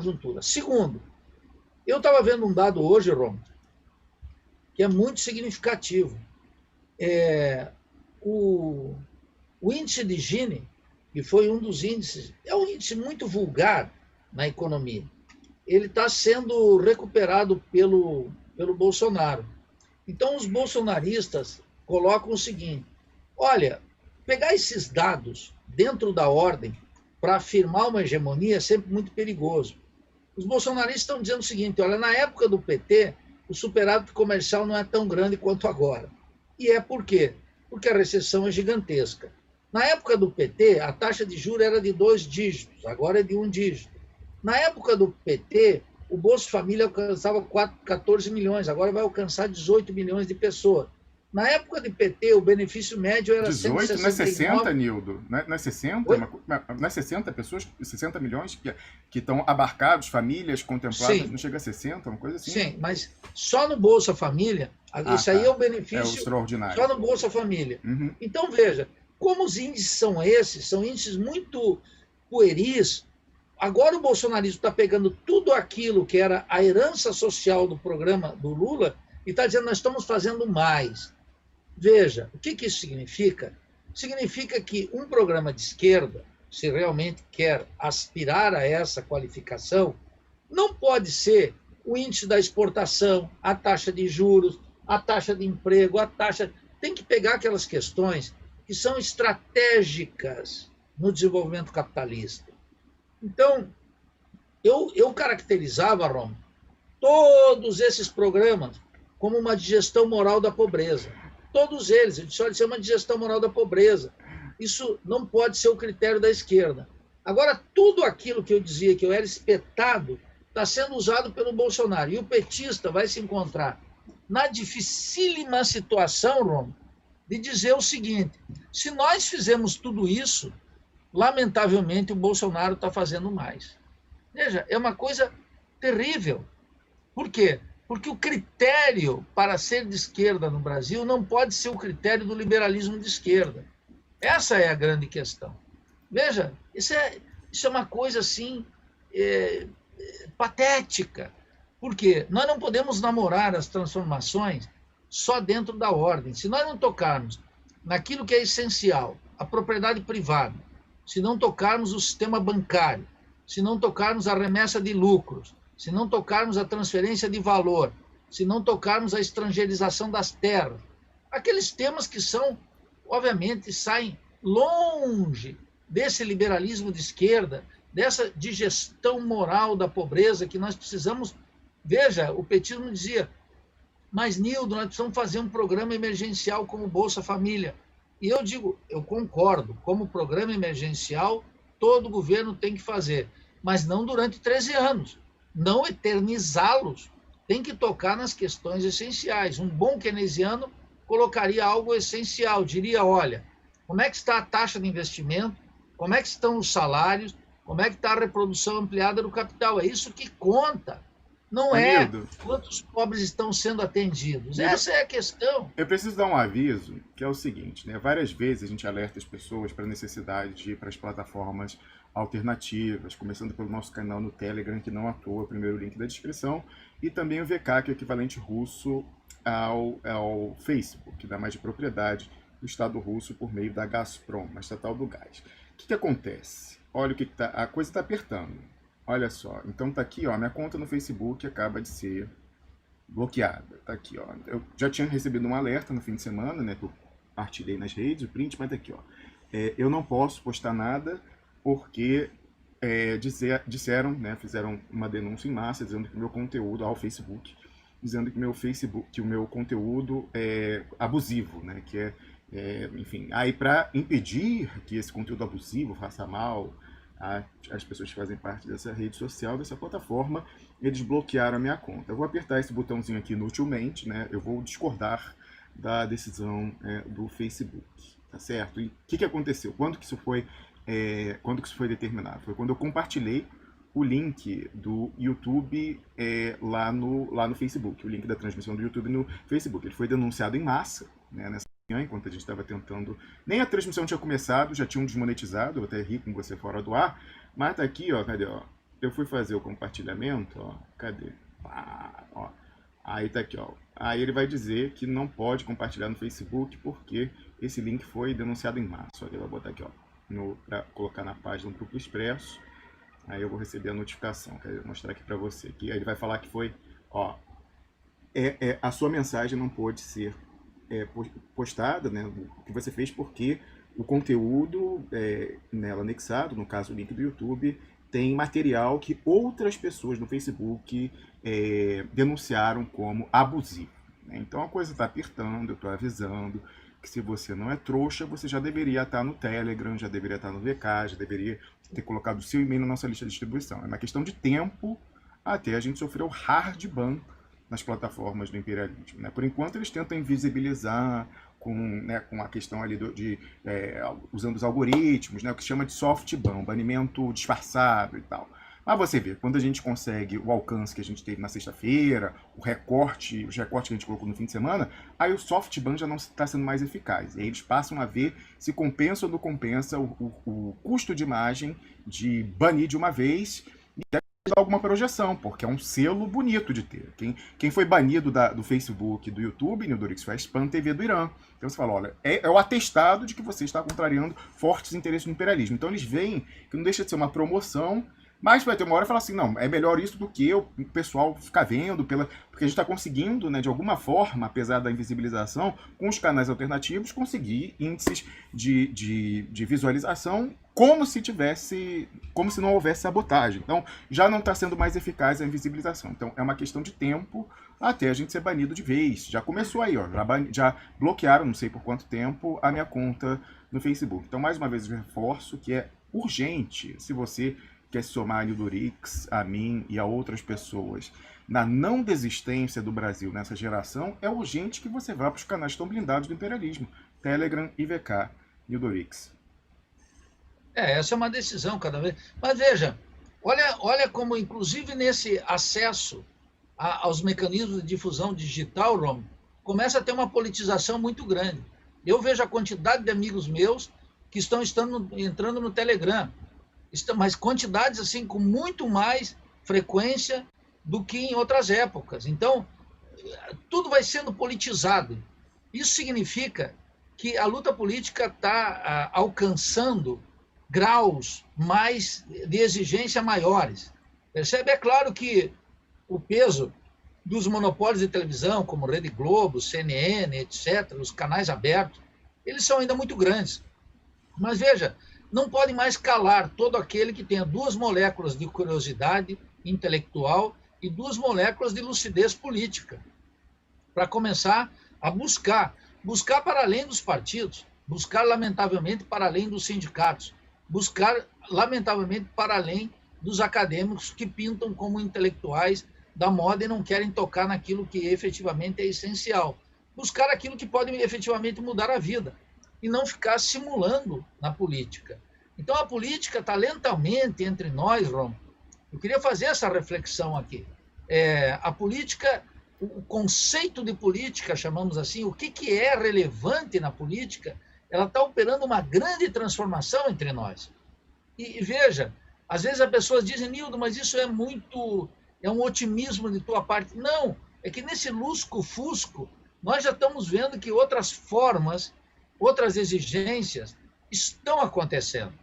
conjuntura. Segundo, eu estava vendo um dado hoje, Rom, que é muito significativo. O índice de Gini, que foi um dos índices, é um índice muito vulgar na economia, ele está sendo recuperado pelo Bolsonaro. Então, os bolsonaristas colocam o seguinte: olha, pegar esses dados dentro da ordem para afirmar uma hegemonia é sempre muito perigoso. Os bolsonaristas estão dizendo o seguinte: olha, na época do PT, o superávit comercial não é tão grande quanto agora. E é por quê? Porque a recessão é gigantesca. Na época do PT, a taxa de juros era de 2 dígitos, agora é de 1 dígito. Na época do PT, o Bolsa Família alcançava 14 milhões, agora vai alcançar 18 milhões de pessoas. Na época do PT, o benefício médio era 18, 169... não é 60, Nildo? Não é 60? Oi? Não é 60 pessoas, 60 milhões que estão abarcados, famílias contempladas, Sim, não chega a 60, uma coisa assim? sim, mas só no Bolsa Família, isso aí é o benefício, é o extraordinário. só no Bolsa Família. Uhum. Então, veja, como os índices são esses, são índices muito pueris. Agora o bolsonarismo está pegando tudo aquilo que era a herança social do programa do Lula e está dizendo: nós estamos fazendo mais. Veja, o que isso significa? Significa que um programa de esquerda, se realmente quer aspirar a essa qualificação, não pode ser o índice da exportação, a taxa de juros, a taxa de emprego, a taxa... Tem que pegar aquelas questões que são estratégicas no desenvolvimento capitalista. Então, eu caracterizava, Rom, todos esses programas como uma digestão moral da pobreza. Todos eles. Eu disse: olha, isso é uma digestão moral da pobreza. Isso não pode ser o critério da esquerda. Agora, tudo aquilo que eu dizia que eu era espetado está sendo usado pelo Bolsonaro. E o petista vai se encontrar na dificílima situação, Rom, de dizer o seguinte: se nós fizemos tudo isso, lamentavelmente o Bolsonaro está fazendo mais. Veja, é uma coisa terrível. Por quê? Porque o critério para ser de esquerda no Brasil não pode ser o critério do liberalismo de esquerda. Essa é a grande questão. Veja, isso é uma coisa assim patética. Por quê? Nós não podemos namorar as transformações só dentro da ordem. Se nós não tocarmos naquilo que é essencial, a propriedade privada, se não tocarmos o sistema bancário, se não tocarmos a remessa de lucros, se não tocarmos a transferência de valor, se não tocarmos a estrangeirização das terras, aqueles temas que são, obviamente, saem longe desse liberalismo de esquerda, dessa digestão moral da pobreza que nós precisamos. Veja, o petismo dizia: mas, Nildo, nós precisamos fazer um programa emergencial como Bolsa Família. E eu digo, eu concordo, como programa emergencial, todo governo tem que fazer, mas não durante 13 anos. Não eternizá-los, tem que tocar nas questões essenciais. Um bom keynesiano colocaria algo essencial, diria: olha, como é que está a taxa de investimento, como é que estão os salários, como é que está a reprodução ampliada do capital. É isso que conta, não é quantos pobres estão sendo atendidos. Nildo, essa é a questão. Eu preciso dar um aviso, que é o seguinte, né? Várias vezes a gente alerta as pessoas para a necessidade de ir para as plataformas alternativas, começando pelo nosso canal no Telegram, que não à toa, primeiro link da descrição, e também o VK, que é o equivalente russo ao Facebook, que dá mais de propriedade do Estado russo por meio da Gazprom, uma estatal do gás. O que acontece? Olha o que tá, a coisa está apertando. Olha só, então tá aqui, ó, minha conta no Facebook acaba de ser bloqueada. Tá aqui, ó. Eu já tinha recebido um alerta no fim de semana, né, que eu partilhei nas redes, o print, mas tá aqui, ó. Eu não posso postar nada porque disseram, né, fizeram uma denúncia em massa dizendo que o meu conteúdo ao Facebook, dizendo que o meu conteúdo é abusivo, né, que enfim, aí para impedir que esse conteúdo abusivo faça mal às pessoas que fazem parte dessa rede social, dessa plataforma, eles bloquearam a minha conta. Eu vou apertar esse botãozinho aqui inutilmente, né, eu vou discordar da decisão do Facebook, tá certo? E o que aconteceu? Quando que isso foi determinado? Foi quando eu compartilhei o link do YouTube lá no Facebook, o link da transmissão do YouTube no Facebook. Ele foi denunciado em massa, né, nessa manhã, enquanto a gente estava tentando... Nem a transmissão tinha começado, já tinham desmonetizado, eu até ri com você fora do ar, mas tá aqui, ó, cadê, ó? eu fui fazer o compartilhamento, ó, cadê? Ah, ó, aí tá aqui, ó. Aí ele vai dizer que não pode compartilhar no Facebook porque esse link foi denunciado em março. Ele vai botar aqui, ó, para colocar na página do Grupo Expresso. Aí eu vou receber a notificação, quero mostrar aqui para você. Que aí ele vai falar que foi, ó, a sua mensagem não pode ser postada, né, o que você fez, porque o conteúdo nela anexado, no caso o link do YouTube, tem material que outras pessoas no Facebook denunciaram como abusivo, né? Então a coisa está apertando, eu estou avisando que se você não é trouxa, você já deveria estar no Telegram, já deveria estar no VK, já deveria ter colocado o seu e-mail na nossa lista de distribuição. É uma questão de tempo até a gente sofrer o hard ban nas plataformas do imperialismo, né? Por enquanto eles tentam invisibilizar com a questão ali usando os algoritmos, né? O que se chama de soft ban, banimento disfarçado e tal. Mas você vê, quando a gente consegue o alcance que a gente teve na sexta-feira, os recortes que a gente colocou no fim de semana, aí o soft ban já não está sendo mais eficaz. E aí eles passam a ver se compensa ou não compensa o custo de imagem de banir de uma vez e alguma projeção, porque é um selo bonito de ter. Quem foi banido do Facebook, do YouTube, Nildorix, foi a Spam TV do Irã. Então você fala, olha, é o atestado de que você está contrariando fortes interesses do imperialismo. Então eles veem que não deixa de ser uma promoção, mas vai ter uma hora e falar assim, não, é melhor isso do que o pessoal ficar vendo, porque a gente está conseguindo, né, de alguma forma, apesar da invisibilização, com os canais alternativos, conseguir índices de visualização como se não houvesse sabotagem. Então, já não está sendo mais eficaz a invisibilização. Então, é uma questão de tempo até a gente ser banido de vez. Já começou aí, ó, já bloquearam, não sei por quanto tempo, a minha conta no Facebook. Então, mais uma vez, eu reforço que é urgente, se você quer se somar a Nildorix, a mim e a outras pessoas na não desistência do Brasil nessa geração, é urgente que você vá para os canais tão blindados do imperialismo, Telegram e VK, Nildorix. Essa é uma decisão cada vez. Mas veja, olha como, inclusive nesse acesso aos mecanismos de difusão digital, Rom, começa a ter uma politização muito grande. Eu vejo a quantidade de amigos meus que estão entrando no Telegram, mas quantidades assim com muito mais frequência do que em outras épocas. Então, tudo vai sendo politizado. Isso significa que a luta política está alcançando graus de exigência maiores. Percebe? É claro que o peso dos monopólios de televisão, como Rede Globo, CNN, etc., os canais abertos, eles são ainda muito grandes. Mas veja, não pode mais calar todo aquele que tenha 2 moléculas de curiosidade intelectual e 2 moléculas de lucidez política, para começar a buscar para além dos partidos, buscar, lamentavelmente, para além dos sindicatos, buscar, lamentavelmente, para além dos acadêmicos que pintam como intelectuais da moda e não querem tocar naquilo que efetivamente é essencial, buscar aquilo que pode efetivamente mudar a vida, e não ficar simulando na política. Então, a política está lentamente entre nós, Rom. Eu queria fazer essa reflexão aqui. A política, o conceito de política, chamamos assim, o que é relevante na política, ela está operando uma grande transformação entre nós. E veja, às vezes as pessoas dizem, Nildo, mas isso é um otimismo de tua parte. Não, é que nesse lusco-fusco, nós já estamos vendo que outras formas, outras exigências estão acontecendo.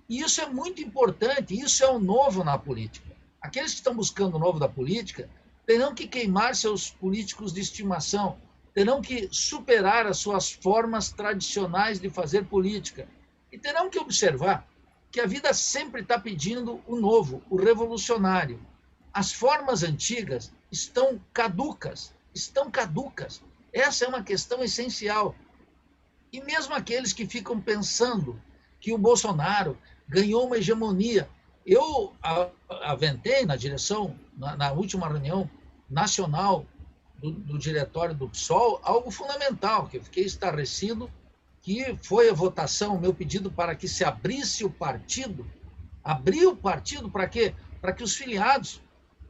E isso é muito importante, isso é o novo na política. Aqueles que estão buscando o novo da política terão que queimar seus políticos de estimação, terão que superar as suas formas tradicionais de fazer política e terão que observar que a vida sempre está pedindo o novo, o revolucionário. As formas antigas estão caducas. Essa é uma questão essencial. E mesmo aqueles que ficam pensando que o Bolsonaro ganhou uma hegemonia, eu aventei na direção, na última reunião nacional do diretório do PSOL, algo fundamental, que eu fiquei estarrecido, que foi a votação, o meu pedido para que se abrisse o partido. Abrir o partido para quê? Para que os filiados,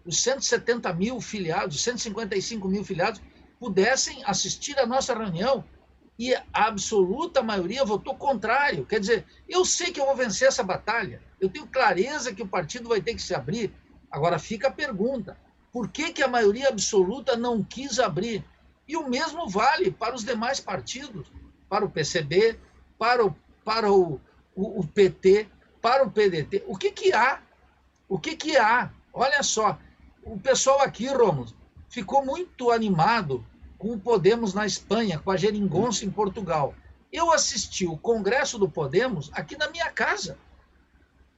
os 170 mil filiados, 155 mil filiados, pudessem assistir a nossa reunião, e a absoluta maioria votou contrário. Quer dizer, eu sei que eu vou vencer essa batalha, eu tenho clareza que o partido vai ter que se abrir, Agora fica a pergunta, por que a maioria absoluta não quis abrir? E o mesmo vale para os demais partidos, para o PCB, para o PT, para o PDT. O que há? O que há? Olha só, o pessoal aqui, Rômulo, ficou muito animado com o Podemos na Espanha, com a Geringonça em Portugal. Eu assisti o Congresso do Podemos aqui na minha casa.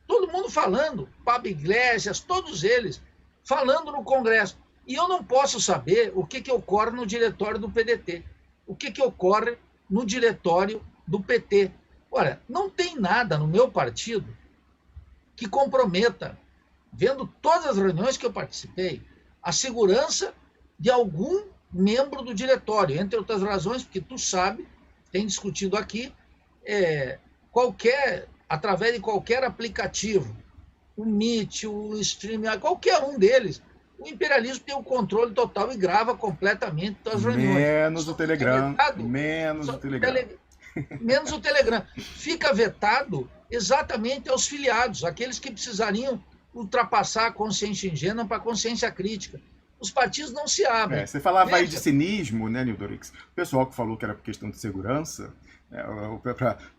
Todo mundo falando, Pablo Iglesias, todos eles, falando no Congresso. E eu não posso saber o que ocorre no diretório do PDT, o que ocorre no diretório do PT. Olha, não tem nada no meu partido que comprometa, vendo todas as reuniões que eu participei, a segurança de algum membro do diretório, entre outras razões, porque tu sabe, tem discutido aqui, através de qualquer aplicativo, o Meet, o Stream, qualquer um deles, o imperialismo tem o controle total e grava completamente as reuniões. Menos o Telegram. Menos o Telegram. Menos o Telegram. Fica vetado exatamente aos filiados, aqueles que precisariam ultrapassar a consciência ingênua para a consciência crítica. Os partidos não se abrem. Você falava aí de cinismo, né, Nildorix? O pessoal que falou que era por questão de segurança,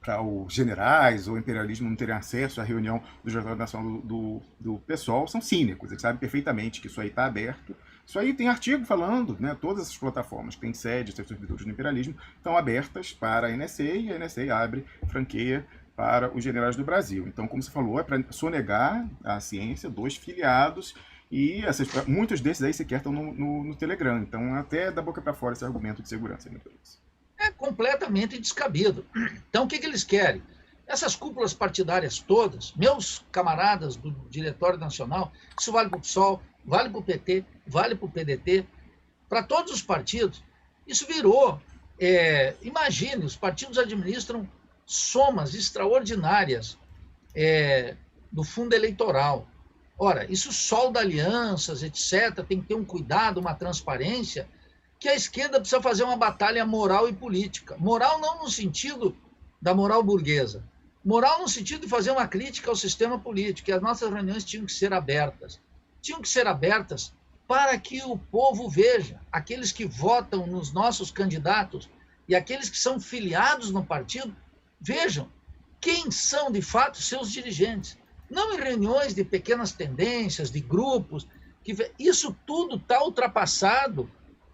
para os generais ou o imperialismo não terem acesso à reunião do Jornal Nacional do PSOL, são cínicos. Eles sabem perfeitamente que isso aí está aberto. Isso aí tem artigo falando, né? Todas essas plataformas que têm sede, seus servidores do imperialismo, estão abertas para a NSA e a NSA abre, franqueia para os generais do Brasil. Então, como você falou, é para sonegar a ciência dos filiados e muitos desses aí sequer estão no Telegram. Então, até da boca para fora esse argumento de segurança. É completamente descabido. Então, o que eles querem? Essas cúpulas partidárias todas, meus camaradas do Diretório Nacional, isso vale para o PSOL, vale para o PT, vale para o PDT, para todos os partidos, isso virou, imagine, os partidos administram somas extraordinárias do fundo eleitoral. Ora, isso solda alianças, etc., tem que ter um cuidado, uma transparência, que a esquerda precisa fazer uma batalha moral e política. Moral não no sentido da moral burguesa, moral no sentido de fazer uma crítica ao sistema político, e as nossas reuniões tinham que ser abertas. Tinham que ser abertas para que o povo veja, aqueles que votam nos nossos candidatos e aqueles que são filiados no partido, vejam quem são, de fato, seus dirigentes. Não em reuniões de pequenas tendências, de grupos. Isso tudo está ultrapassado.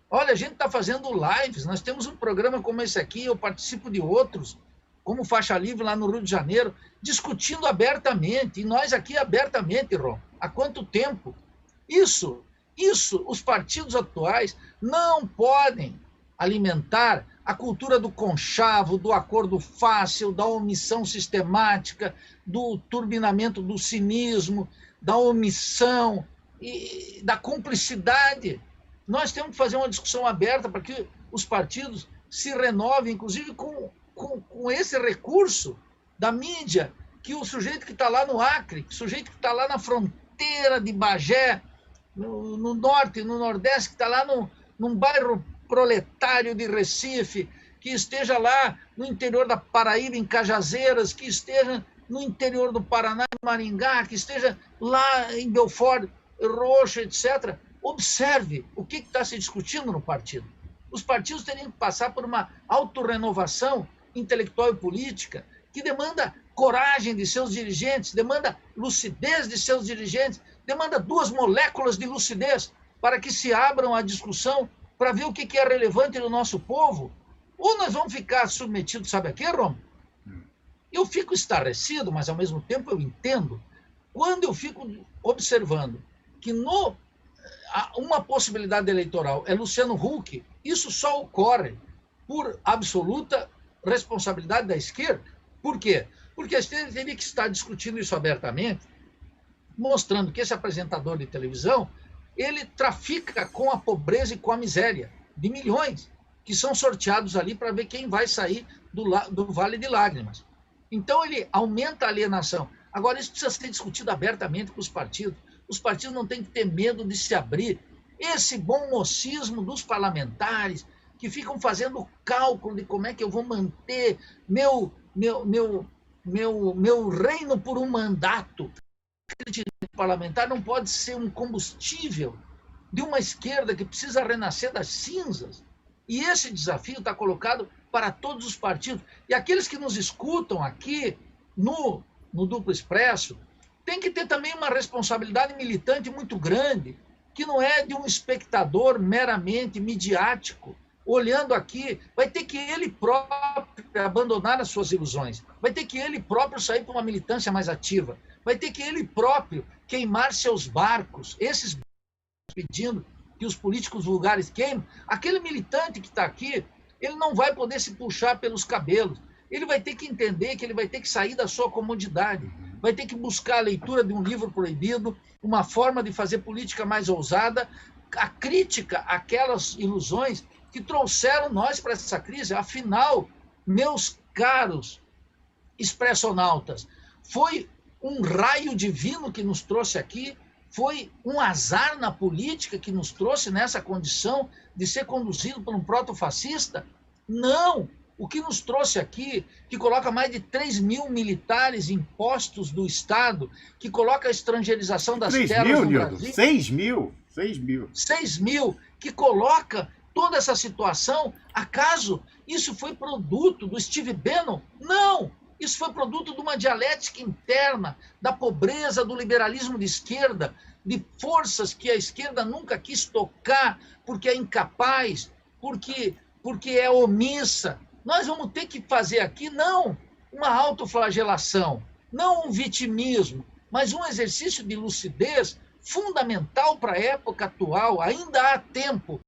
Olha, a gente está fazendo lives, nós temos um programa como esse aqui, eu participo de outros, como Faixa Livre lá no Rio de Janeiro, discutindo abertamente, e nós aqui abertamente, Ron. Há quanto tempo? Isso, os partidos atuais não podem alimentar a cultura do conchavo, do acordo fácil, da omissão sistemática, do turbinamento do cinismo, da omissão e da cumplicidade. Nós temos que fazer uma discussão aberta para que os partidos se renovem, inclusive com esse recurso da mídia, que o sujeito que está lá no Acre, o sujeito que está lá na fronteira de Bagé, no norte, no nordeste, que está lá num bairro proletário de Recife, que esteja lá no interior da Paraíba, em Cajazeiras, que esteja no interior do Paraná, em Maringá, que esteja lá em Belford Roxo, etc., observe o que está se discutindo no partido. Os partidos teriam que passar por uma autorrenovação intelectual e política que demanda coragem de seus dirigentes, demanda lucidez de seus dirigentes, demanda 2 moléculas de lucidez para que se abram à discussão para ver o que é relevante no nosso povo. Ou nós vamos ficar submetidos, sabe a quê, Rom? Eu fico estarrecido, mas ao mesmo tempo eu entendo, quando eu fico observando que uma possibilidade eleitoral é Luciano Huck, isso só ocorre por absoluta responsabilidade da esquerda. Por quê? Porque a esquerda teria que estar discutindo isso abertamente, mostrando que esse apresentador de televisão, ele trafica com a pobreza e com a miséria de milhões que são sorteados ali para ver quem vai sair do Vale de Lágrimas. Então, ele aumenta a alienação. Agora, isso precisa ser discutido abertamente com os partidos. Os partidos não têm que ter medo de se abrir. Esse bom mocismo dos parlamentares que ficam fazendo cálculo de como é que eu vou manter meu reino por um mandato. parlamentar não pode ser um combustível de uma esquerda que precisa renascer das cinzas. E esse desafio está colocado para todos os partidos. E aqueles que nos escutam aqui no Duplo Expresso têm que ter também uma responsabilidade militante muito grande, que não é de um espectador meramente midiático, olhando aqui. Vai ter que ele próprio abandonar as suas ilusões, vai ter que ele próprio sair para uma militância mais ativa, vai ter que ele próprio queimar seus barcos, esses pedindo que os políticos vulgares queimem. Aquele militante que está aqui, ele não vai poder se puxar pelos cabelos, ele vai ter que entender que ele vai ter que sair da sua comodidade, vai ter que buscar a leitura de um livro proibido, uma forma de fazer política mais ousada, a crítica àquelas ilusões que trouxeram nós para essa crise. Afinal, meus caros expressonautas, foi um raio divino que nos trouxe aqui, foi um azar na política que nos trouxe nessa condição de ser conduzido por um protofascista? Não! O que nos trouxe aqui, que coloca mais de 3 mil militares em postos do Estado, que coloca a estrangeirização das terras no Brasil... 6 mil? 6 mil. 6 mil, que coloca toda essa situação. Acaso isso foi produto do Steve Bannon? Não! Isso foi produto de uma dialética interna, da pobreza do liberalismo de esquerda, de forças que a esquerda nunca quis tocar, porque é incapaz, porque é omissa. Nós vamos ter que fazer aqui, não uma autoflagelação, não um vitimismo, mas um exercício de lucidez fundamental para a época atual. Ainda há tempo